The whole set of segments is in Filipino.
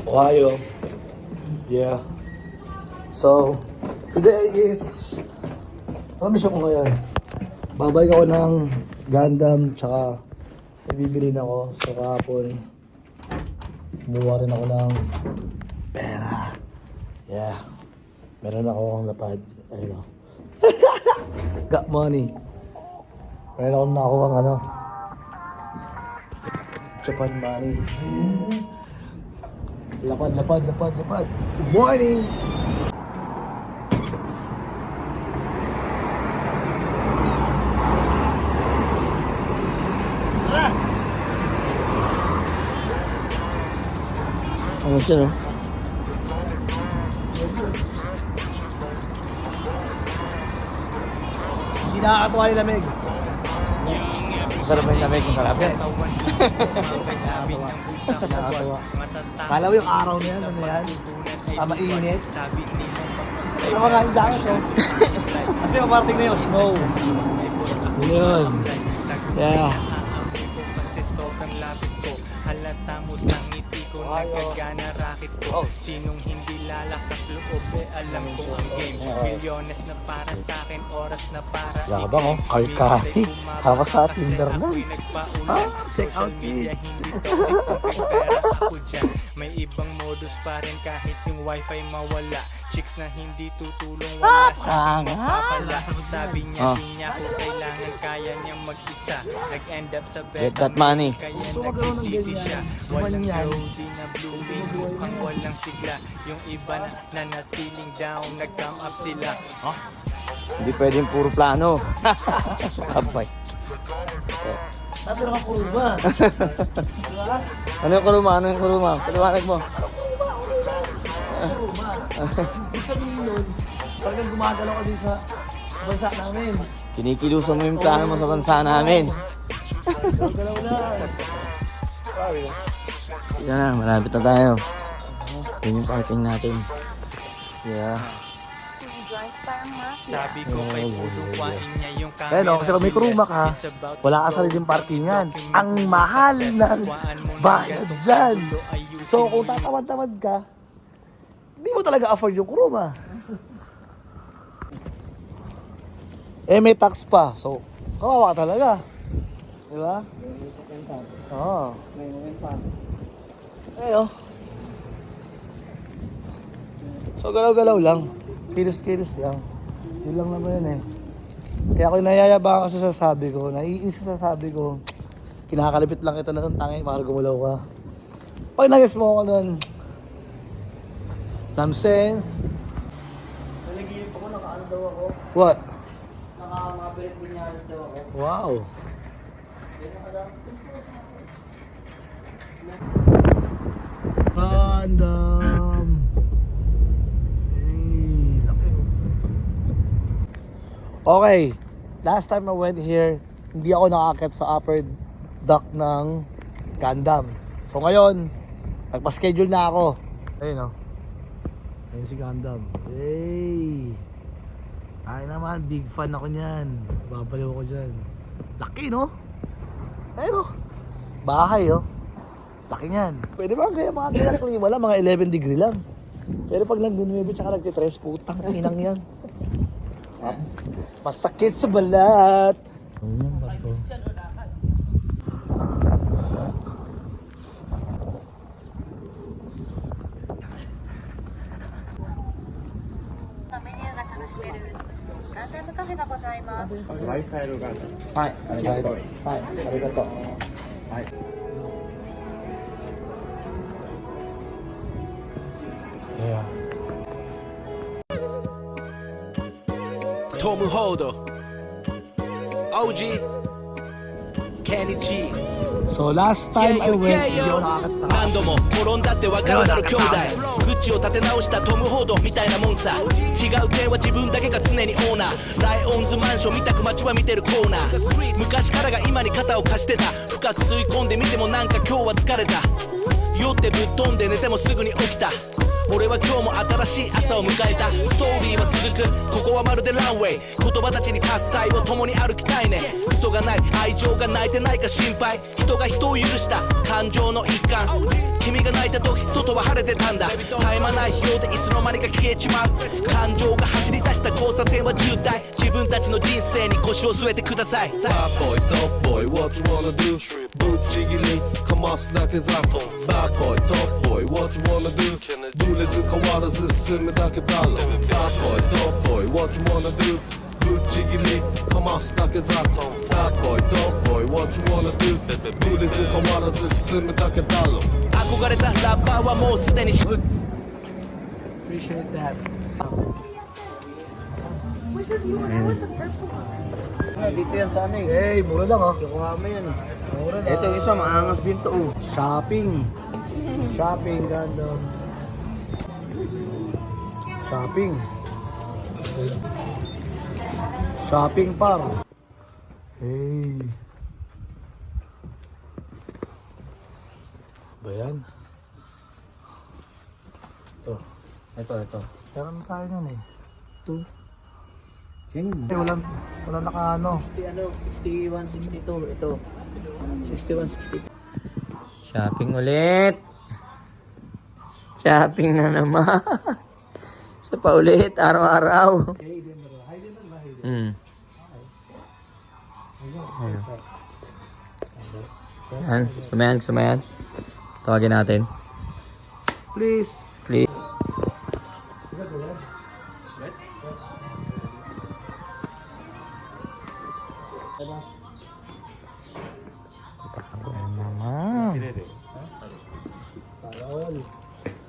Ohio. Yeah. So, today is... Ano mission ko ngayon? Babalik ako ng Gundam, tsaka ibibili na ako. So, kahapon, kumuha rin ako ng pera. Yeah. Meron ako akong lapad. Ayun o. Got money. Meron ako nakakuha ng ano. Japan money. Lapad. Good morning! Ano siya, no? Hindi nakakatuwa yung lamig. Sarap ba yung lamig ng kalapit? Nakakatuwa. Kala mo yung araw na yan, ano yan? Mainit. Ay, mga yung jacket, oh. Kasi maparating na yung snow. Yun. Yeah. Kasi sobrang lapit ko, halata mo sa ngiti ko, nagagana racket ko. Sinong hindi lalakas loob, alam ko ang game. Milyones na para sa akin, oras na para Labang, oh. Kay Haka sa Tinder na. Check out me. May ibang modus pa rin kahit yung wifi mawala. Chicks na hindi tutulong, wala sa akin mapapala. Sabi niya di niya ako kailangan, kaya niya mag-isa. Nag-end up sa bed, Get that money. kaya nagsisisi siya. Walang Jody na blooming, mukhang walang sigla. Yung iba na nanatiling down, nag-come up sila. Hindi pwedeng puro plano. Abay. Sabi na ka puro ba? Ano yung kuluma? Paliwanag mo. Kuluma. Ibig sabihin nun, talagang gumagalaw ka din sa bansa namin. Kinikilusan mo yung plano mo sa bansa namin. Gumagalaw na. Yan na, malapit na tayo. Yan yung parking natin. Yeah. Sabi ko kay puduwain niya yung camera. Pero kasi kung may kuruma ka, wala ka sariling parkingan. Ang mahal ng bayad dyan. So kung tatamad-tamad ka, hindi mo talaga afford yung kuruma. May tax pa. So, kawawa ka talaga. Diba? Oo. May moment pa. Ayun. So galaw-galaw lang. Kilos-kilos lang. Yun lang naman yun eh. Kaya ako nayayabang kasi sa sabi ko, naiisa sa sabi ko, kinakalipit lang ito na ng tangin para gumulaw ka. Pag nagis mo ako nun, Namsen. Naligilip ako, nakaano daw ako. What? Mga belit binyaras daw ako. Wow. Gundam. Okay, last time I went here, hindi ako nakakit sa upper deck ng Gundam. So ngayon, nagpa-schedule na ako. Ayun o. Ayun si Gundam. Hey! Ay naman, big fan ako niyan. Babaliw ako dyan. Laki no? Pero, bahay oh. Laki niyan. Pwede ba kaya mga kailang klima lang, mga 11 degree lang. Pero pag nag-9 tsaka nag-3, putang inang yan. Masakit sa balat. Lifestyle Gundam. Hi. Hi. Arigato. Hi. Yeah. Tom Holdo, OG, Kenny G. So last time I went, hindi ako nakakit pa. 何度も転んだってわかるだろ兄弟口を立て直したトム・ホードみたいなもんさ違う点は自分だけが常にオーナーライオンズマンション見たく街は見てるコーナー昔からが今に肩を貸してた深く吸い込んでみてもなんか今日は疲れた酔ってぶっ飛んで寝てもすぐに起きた俺は今日も新しい朝を迎えたストーリーは続くここはまるでランウェイ言葉たちに喝采を共に歩きたいね嘘がない愛情が泣いてないか心配人が人を許した感情の一環君が泣いいた時外は晴れてたんだ絶え間ないようでいつの間にか消えちまう感情が走り出した交差点は渋滞自分たちの人生に腰を据えてください Bad boy, dope boy, what you wanna do? Boot jiggly, come on snack is up. Bad boy, dope boy, what you wanna do? Bullet変わらず進むだけだろ Bad boy, dope boy, what you wanna do? Boot jiggly, come on snack is up. Bad boy, dope boy, what you wanna do? Bullet変わらず進むだけだろ憧れたラッパーはもうすでに Appreciate that. Dito yan sa ano eh. Hey, mura lang oh. Yokohama yan eh. Mura lang. Ito isa, maangas din to oh. Shopping. Shopping, Gundam. Shopping. Shopping par. Hey. Ba yan? Ito. Meron tayo nun eh. Ito. Yan. Eh, walang naka ano. 61, 62. Ito. 61, 62. Shopping ulit. Shopping na naman. Isa pa ulit, araw-araw. Yan, sumayan. Tawagin natin. Please. Please.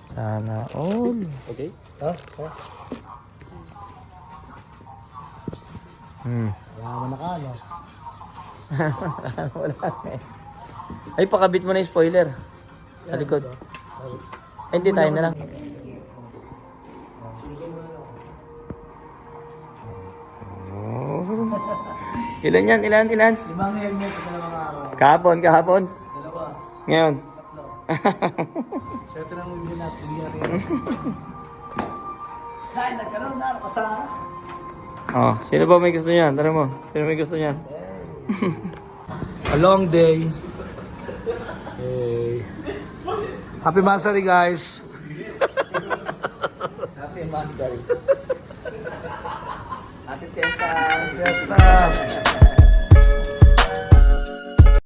Sana all. Okay. Ha? Wala naman naka ano. Wala eh. Ay, pakabit mo na yung spoiler. Sa likod. Ay, hindi tayo na lang. Oh. Ilan yan? Ilan? 5 helmet sa dalawang araw. Kahapon. Dalawa. Ngayon. Swerte lang bibili natin. Dahil nagkaroon na ako sa... Oh, sino ba may gusto niyan? Tara mo. Sino may gusto niyan? A long day. Hey. Happy Mansari guys. Happy Monday. Happy Fiesta. Fiesta.